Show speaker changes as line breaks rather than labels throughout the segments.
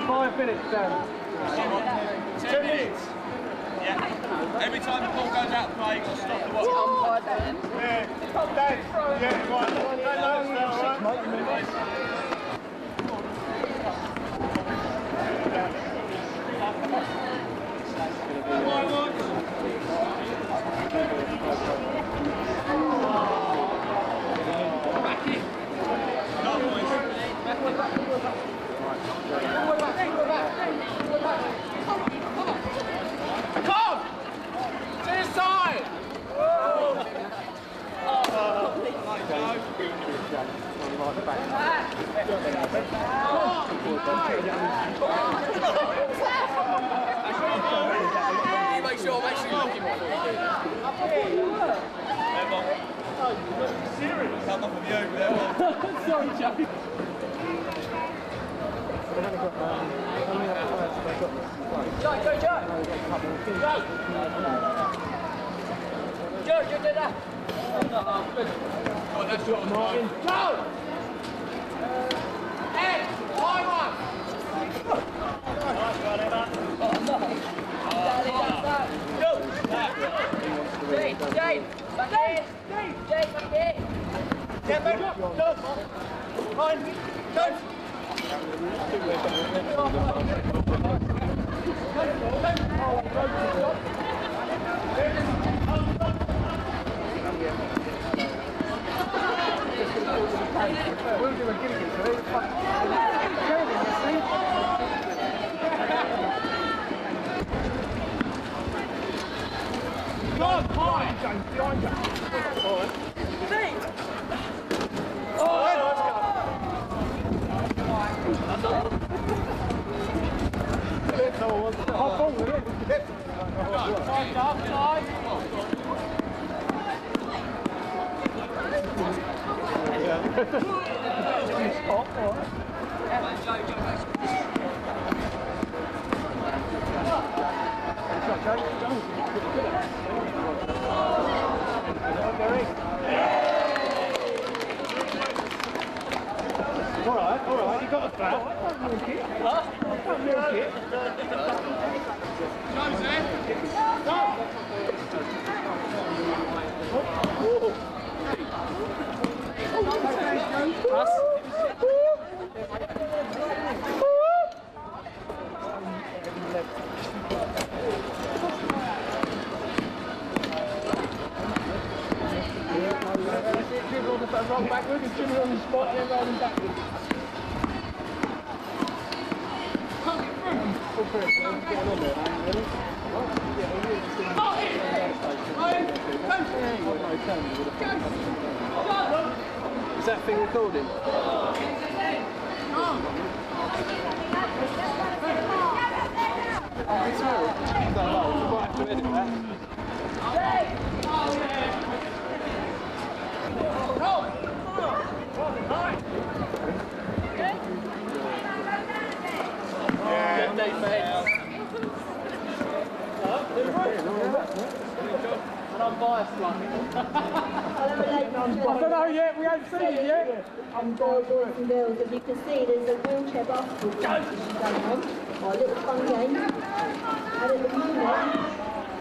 5 minutes, Dan.
10 minutes. Yeah. Every time the ball goes out of play, you've got to stop the watch.
Yeah. Yeah, right.
Come! To the side! Make sure you're looking before you do that. Serious? Come up with you over there.
Sorry, Joe.
Go, Joe! Joe, you did that! Oh, that's your Martin. Go! Ed, high one! Jade, back in! Jade, back in! Yeah, back up! Go! Fine! Go!
We'll do a Gilligan today. Go on, behind James, behind James. All right. How far was it? All right, you got a flat. Huh? Roll backwards and Jimmy on the spot and then rolling backwards. Is that thing recording? It's all right. We might have to edit that. I don't know yet, we haven't seen it yet.
Boys and girls, as you can see, there's a wheelchair basketball competition going on, or a little fun game. And at the moment,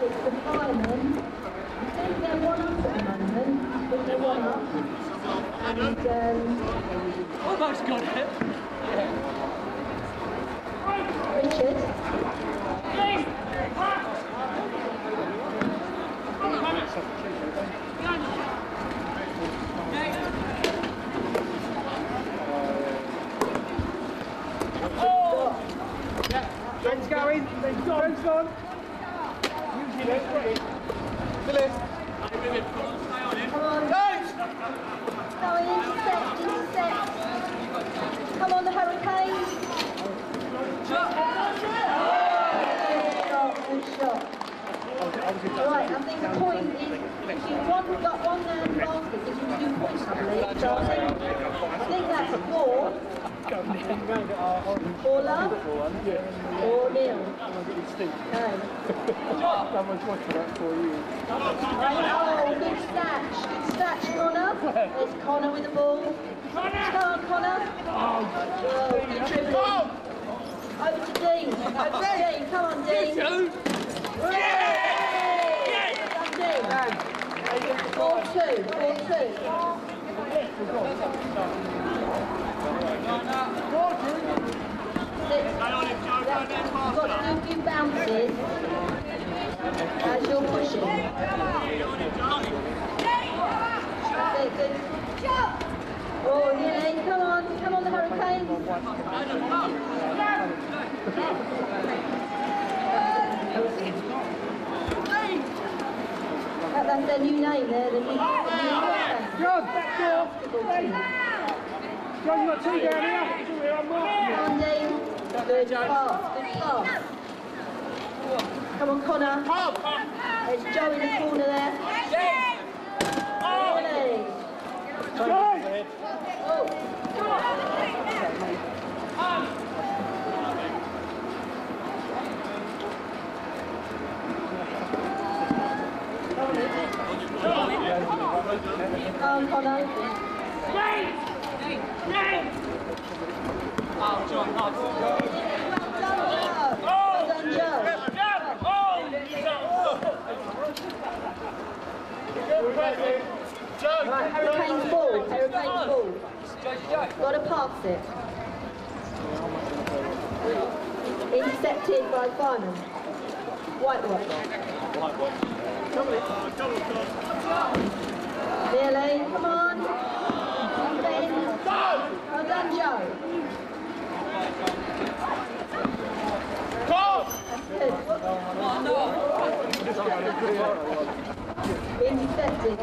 it's the firemen. I think they're one up at the moment. I think they're one up. And
Almost got it.
Richard.
going. They've gone.
Come on. Going, intercept. Come on, the Hurricanes. Good shot. Right, I think the point is, if you've got one basket, because you can do points, I believe. So I think that's 4. Or love? Or nil? No. Oh, good snatch. Good snatch, Connor. There's Connor with the ball. Come on, Connor. Oh, good dribbling. Over to Dean. Come on, Dean. Yeah! Dean. 4-2. 6. You've got to do a few bounces as you're pushing. That's it, good. Oh, nearly. Come on, the Hurricanes. That's their new name there, the new
John, back door. John, you've got 2 down here.
Come on, Dean. Good pass. Come on, Connor. There's Joe in the corner there. Really? Oh. Come on, Connor. Well done, Joe. Hurricane's ball. Got to pass it. Intercepted by Fireman. Whitewash. Nearly. Come on. Ben. Well done, Joe. Intercepted.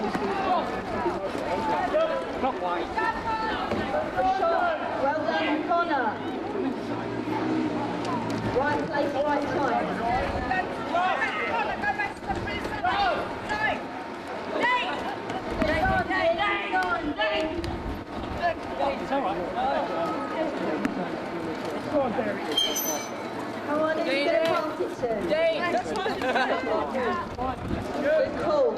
Well done, Connor. Right place, right time.
It's all right. Go on, Derek.
Come on, if you're going to pass it to. Good call.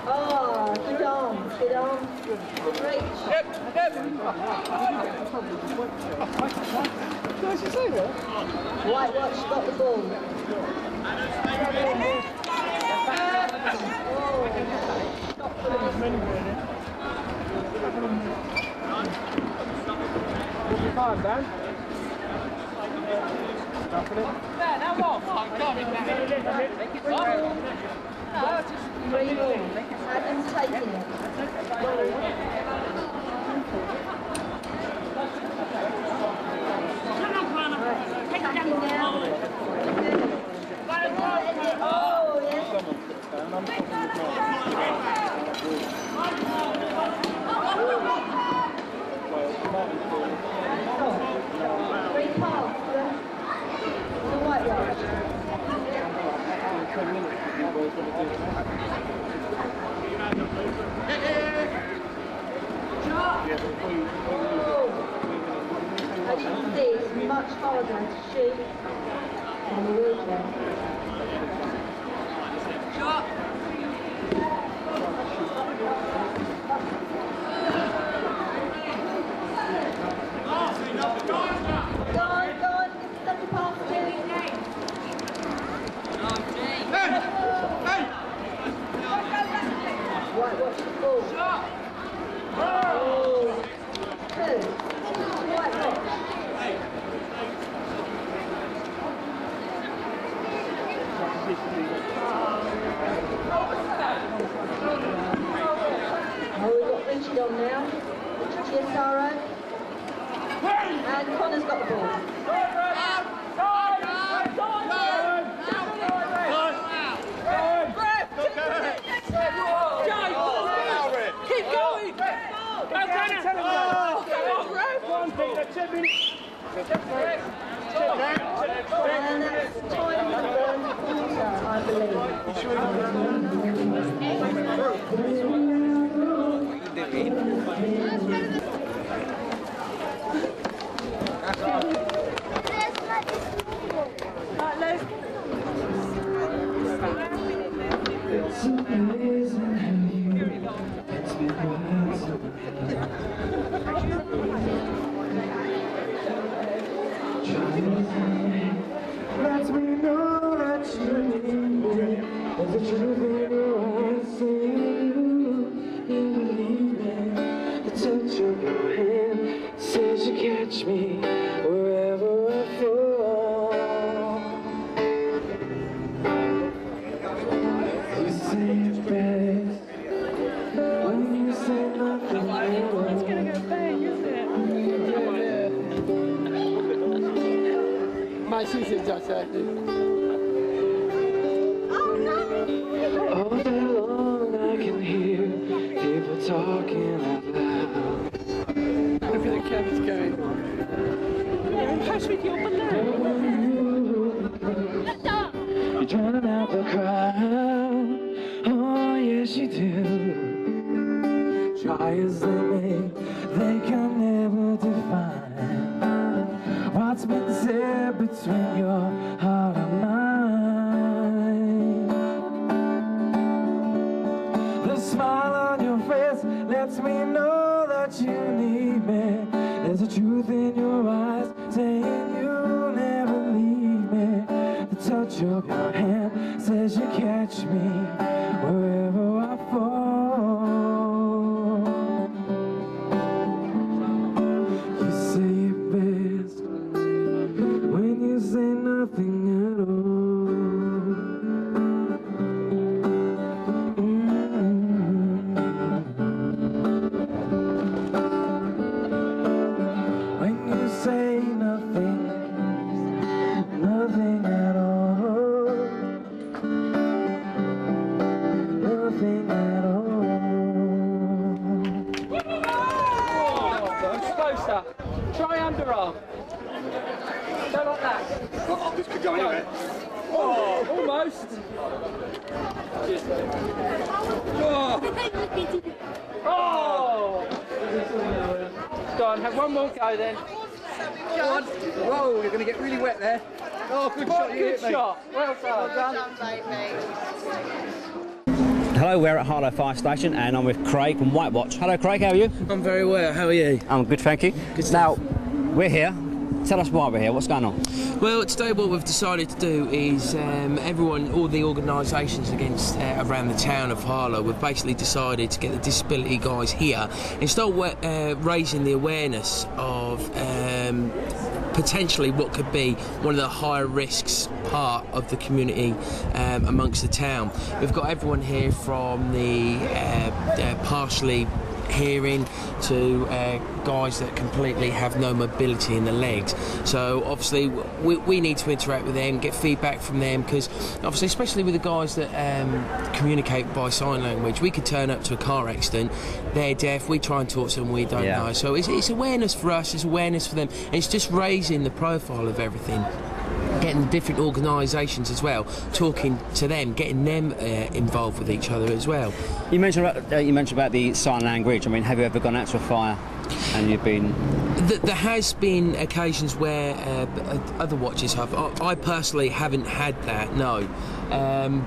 Oh, good arm. Great shot.
Did she say that?
Whitewash got the ball.
Fine, Dan.
Now what?
Three more. Adam's taking it. Attacking now. Oh, yes. Great pass for the Whitewash. As you can see, it's much harder to shoot than the wheelchair. Go on, give stuff to pass to. Whitewash the ball. Oh, good. Whitewash. Oh, we've got Richard on now. Richard Chiasaro. And Connor's got the ball.
10 minutes.
And that's time to burn water, I believe.
It's amazing how you it's been words. Lets me know that you need me. There's a truth in your eyes saying you believe me. The touch of your hand says you catch me wherever I fall. You say it best when you say nothing more.
It's going to go bang, isn't it? My sister just said it.
All day long I can hear people talking out loud.
Look at the camera's going. Pass me your balloon.
You're drowning out the crowd. Oh yes you do. Try as they may, they can never define what's been said between your heart and mine. The smile on your face lets me know that you need me. There's a truth in your eyes saying you'll never leave me. The touch of your hand says you catch me wherever I fall. You say it best when you say nothing at all. When you say nothing, nothing at all, nothing at all.
Closer. Try underarm. Go like that.
Oh, this could go anywhere.
Oh, almost. Oh! Go on, have one more go then.
One. Whoa, you're going to get really wet there. Oh, good shot. You
Good
hit me.
shot. Well done.
Hello, we're at Harlow Fire Station and I'm with Craig from White Watch. Hello Craig, how are you?
I'm very well, how are you?
I'm good, thank you.
Good
Now,
stuff.
we're here. Tell us why we're here, what's going on?
Well, today what we've decided to do is all the organisations against around the town of Harlow, we've basically decided to get the disability guys here and start raising the awareness of potentially what could be one of the higher risks part of the community amongst the town. We've got everyone here from the partially hearing to guys that completely have no mobility in the legs. So obviously we need to interact with them, get feedback from them, because obviously especially with the guys that communicate by sign language, we could turn up to a car accident, they're deaf, we try and talk to them, we don't know. So it's awareness for us, it's awareness for them, and it's just raising the profile of everything. Getting different organisations as well, talking to them, getting them involved with each other as well.
You mentioned about the sign language. I mean, have you ever gone out to a fire and you've been...
There has been occasions where other watches have. I personally haven't had that, no.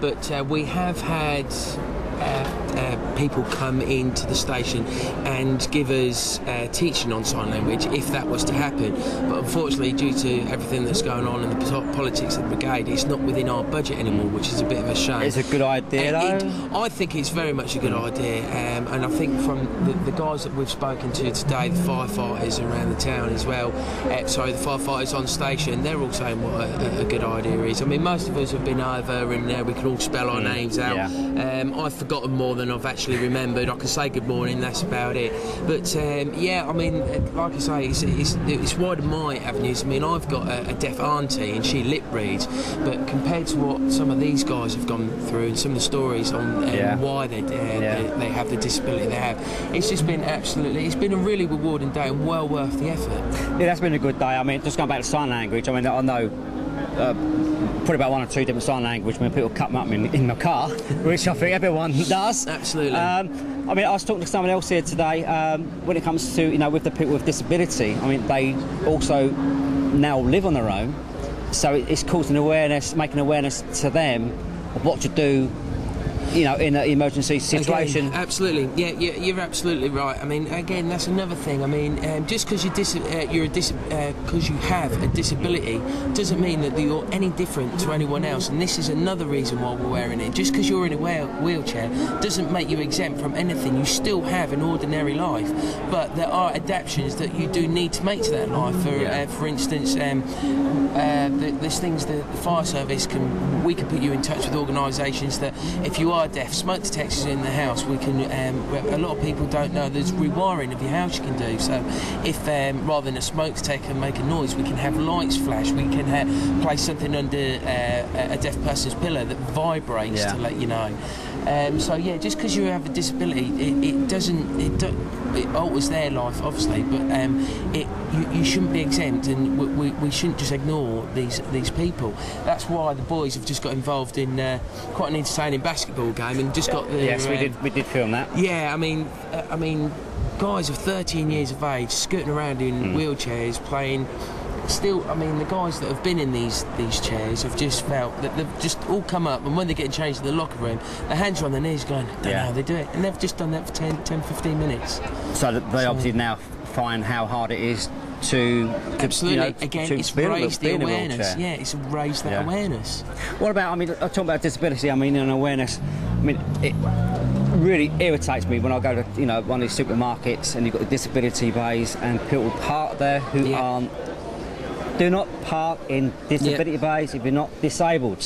But we have had people come into the station and give us teaching on sign language if that was to happen. But unfortunately, due to everything that's going on in the politics of the brigade, it's not within our budget anymore, which is a bit of a shame.
It's a good idea, though.
I think it's very much a good idea, and I think from the guys that we've spoken to today, the firefighters around the town as well, the firefighters on station, they're all saying what a good idea is. I mean, most of us have been over and we can all spell our names out.
Yeah.
I've forgotten more than than I've actually remembered. I can say good morning, that's about it. But yeah, I mean, like I say, it's widened my avenues. I mean, I've got a deaf auntie and she lip reads, but compared to what some of these guys have gone through and some of the stories on why they have the disability they have, it's just been it's been a really rewarding day and well worth the effort.
Yeah, that's been a good day. I mean, just going back to sign language, I mean, I know probably about 1 or 2 different sign language when people cut them up in my car, which I think everyone does.
Absolutely.
I mean, I was talking to someone else here today. When it comes to, with the people with disability, I mean, they also now live on their own, so it's causing awareness, making awareness to them of what to do, in an emergency situation.
Again, absolutely, yeah, you're absolutely right. I mean, again, that's another thing. I mean, just because because you have a disability doesn't mean that you're any different to anyone else. And this is another reason why we're wearing it. Just because you're in a wheelchair doesn't make you exempt from anything. You still have an ordinary life, but there are adaptations that you do need to make to that life. For instance, there's things that the fire service we can put you in touch with organisations that if you are deaf, smoke detectors in the house, we can a lot of people don't know there's rewiring of your house you can do. So if rather than a smoke detector make a noise, we can have lights flash, we can place something under a deaf person's pillow that vibrates to let you know. So yeah, just because you have a disability, it alters their life obviously, but you shouldn't be exempt, and we shouldn't just ignore these people. That's why the boys have just got involved in quite an entertaining basketball game and just got the...
Yes, we did film that.
Yeah, I mean, guys of 13 years of age scooting around in wheelchairs playing. Still, I mean, the guys that have been in these chairs have just felt that they've just all come up, and when they're getting changed in the locker room, their hands are on their knees going, I don't know how they do it, and they've just done that for 10-15 minutes.
So they obviously now find how hard it is to
absolutely, again,
to
it's raised the awareness. Yeah, it's raised that awareness. What
about, I mean, I talk about disability, I mean, and awareness, I mean, it really irritates me when I go to, one of these supermarkets and you've got the disability bays and people park there who aren't. Do not park in disability bays if you're not disabled.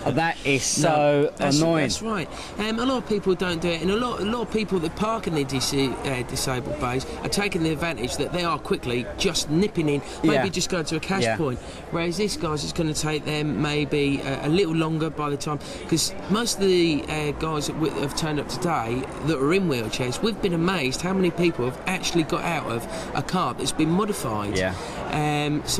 That is so annoying.
That's right. A lot of people don't do it, and a lot of people that park in the disabled bays are taking the advantage that they are quickly just nipping in, maybe just going to a cash point. Whereas this guy's it's going to take them maybe a little longer by the time, because most of the guys that have turned up today that are in wheelchairs, we've been amazed how many people have actually got out of a car that's been modified.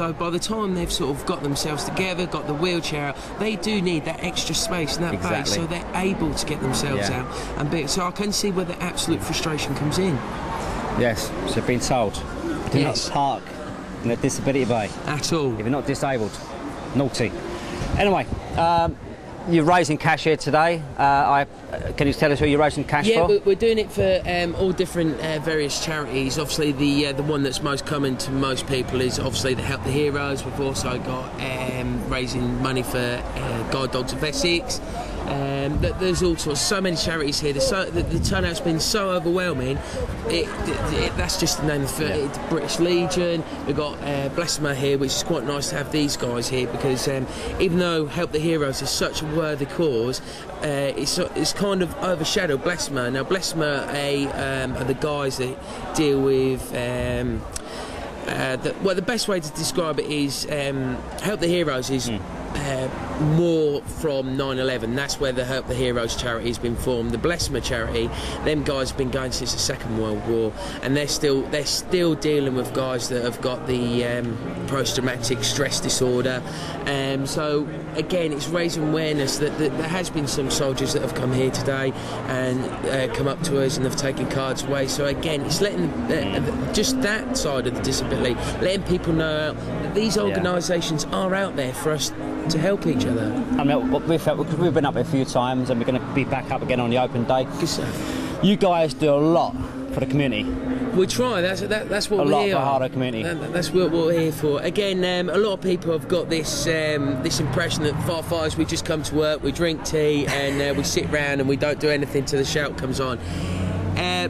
So by the time they've sort of got themselves together, got the wheelchair out, they do need that extra space in that base, so they're able to get themselves out and so I can see where the absolute frustration comes in.
Yes, so being told, do not park in a disability bay
at all
if you're not disabled. Naughty. Anyway, you're raising cash here today. Can you tell us who you're raising cash for?
Yeah, we're doing it for all different various charities. Obviously, the one that's most common to most people is obviously the Help the Heroes. We've also got raising money for Guide Dogs of Essex. There's all sorts, so many charities here. The turnout's been so overwhelming. That's just the name of it. The British Legion. We've got Blessma here, which is quite nice to have these guys here because even though Help the Heroes is such a worthy cause, it's kind of overshadowed Blessma. Now Blessma are the guys that deal with. The best way to describe it is Help the Heroes is more from 9/11. That's where the Help the Heroes charity has been formed. The Blessma charity, them guys have been going since the Second World War, and they're still dealing with guys that have got the post-traumatic stress disorder. So again, it's raising awareness that there has been some soldiers that have come here today and come up to us and have taken cards away. So again, it's letting just that side of the disability, letting people know that these organisations are out there for us to help each other.
I mean, we've been up a few times and we're going to be back up again on the open day. You guys do a lot for the community.
We try. That's what we're here for.
A lot for Harlow community.
That's what we're here for. Again, a lot of people have got this impression that firefighters, we just come to work, we drink tea, and we sit round and we don't do anything till the shout comes on.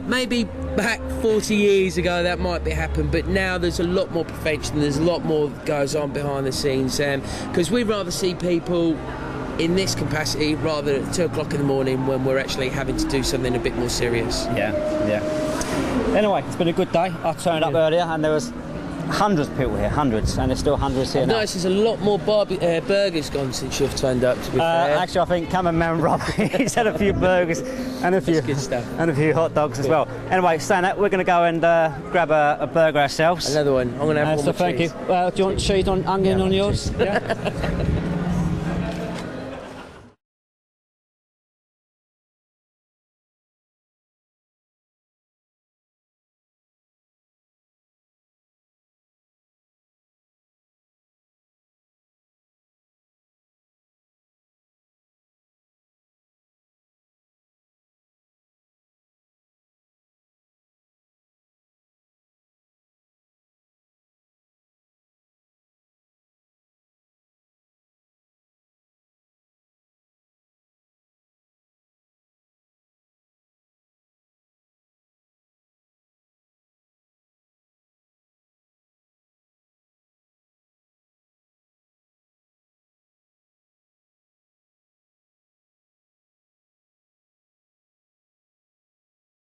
Maybe back 40 years ago that might be happened, but now there's a lot more prevention, there's a lot more that goes on behind the scenes, because we'd rather see people in this capacity rather than at 2 o'clock in the morning when we're actually having to do something a bit more serious.
Yeah. Anyway, it's been a good day. I turned up earlier and there was hundreds of people here, hundreds, and there's still hundreds here now.
Nice, there's a lot more burgers gone since you've turned up, to be fair.
Actually, I think cameraman Rob, he's had a few burgers and a few
good stuff.
and a few hot dogs as well. Anyway, saying that, we're going to go and grab a burger ourselves.
Another one. I'm going to have one
So
with
thank
cheese.
you. Do you want cheese on onion on yours? Yeah.